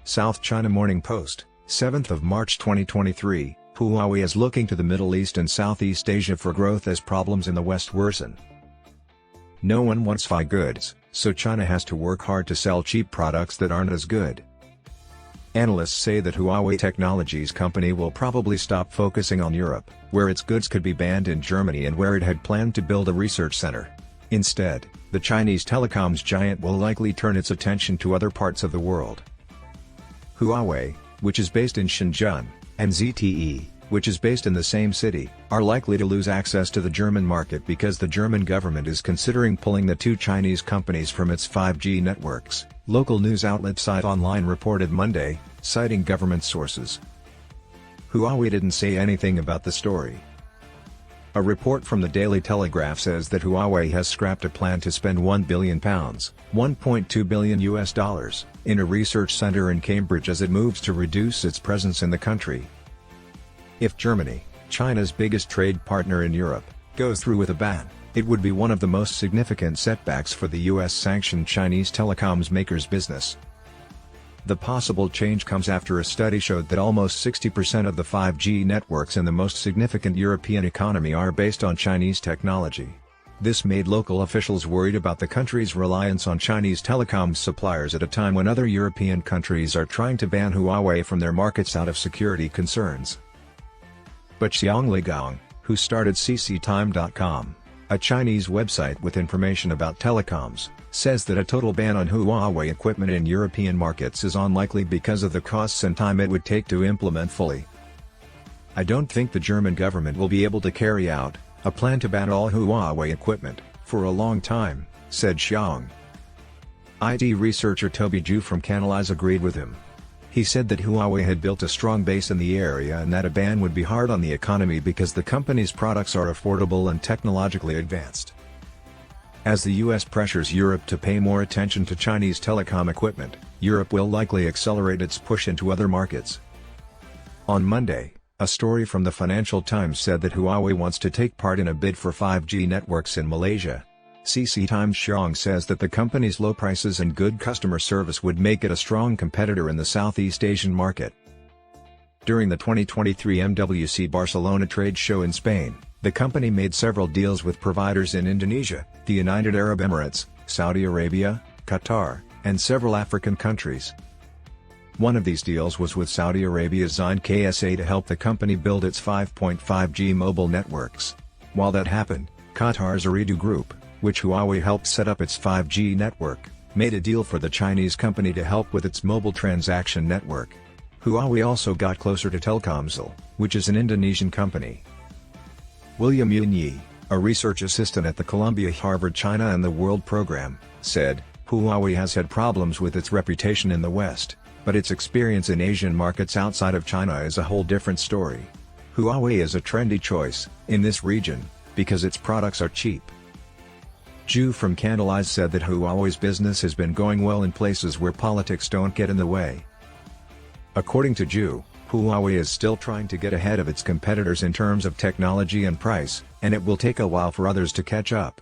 South China Morning Post, 7th of March 2023, Huawei is looking to the Middle East and Southeast Asia for growth as problems in the West worsen. No one wants Fi goods, so China has to work hard to sell cheap products that aren't as good. Analysts say that Huawei Technologies Co will probably stop focusing on Europe, where its goods could be banned in Germany and where it had planned to build a research center. Instead, the Chinese telecoms giant will likely turn its attention to other parts of the world. Huawei, which is based in Shenzhen, and ZTE, which is based in the same city, are likely to lose access to the German market because the German government is considering pulling the two Chinese companies from its 5G networks, local news outlet Zeit Online reported Monday, citing government sources. Huawei didn't say anything about the story. A report from the Daily Telegraph says that Huawei has scrapped a plan to spend £1 billion, $1.2 billion, in a research center in Cambridge as it moves to reduce its presence in the country. If Germany, China's biggest trade partner in Europe, goes through with a ban, it would be one of the most significant setbacks for the US-sanctioned Chinese telecoms makers' business. The possible change comes after a study showed that almost 60% of the 5G networks in the most significant European economy are based on Chinese technology. This made local officials worried about the country's reliance on Chinese telecoms suppliers at a time when other European countries are trying to ban Huawei from their markets out of security concerns. But Xiang Ligong, who started cctime.com, a Chinese website with information about telecoms, says that a total ban on Huawei equipment in European markets is unlikely because of the costs and time it would take to implement fully. I don't think the German government will be able to carry out a plan to ban all Huawei equipment for a long time, said Xiang. IT researcher Toby Zhu from Analysts agreed with him. He said that Huawei had built a strong base in the area and that a ban would be hard on the economy because the company's products are affordable and technologically advanced. As the US pressures Europe to pay more attention to Chinese telecom equipment, Europe will likely accelerate its push into other markets. On Monday, a story from the Financial Times said that Huawei wants to take part in a bid for 5G networks in Malaysia. CC Times Xiang says that the company's low prices and good customer service would make it a strong competitor in the Southeast Asian market. During the 2023 MWC Barcelona trade show in Spain, the company made several deals with providers in Indonesia, the United Arab Emirates, Saudi Arabia, Qatar, and several African countries. One of these deals was with Saudi Arabia's Zeit KSA to help the company build its 5.5G mobile networks. While that happened, Qatar's Ooredoo Group, which Huawei helped set up its 5G network, made a deal for the Chinese company to help with its mobile transaction network. Huawei also got closer to Telkomsel, which is an Indonesian company. William Yunyi, a research assistant at the Columbia Harvard China and the World program, said, Huawei has had problems with its reputation in the West, but its experience in Asian markets outside of China is a whole different story. Huawei is a trendy choice in this region because its products are cheap. Zhu from Analysts said that Huawei's business has been going well in places where politics don't get in the way. According to Zhu, Huawei is still trying to get ahead of its competitors in terms of technology and price, and it will take a while for others to catch up.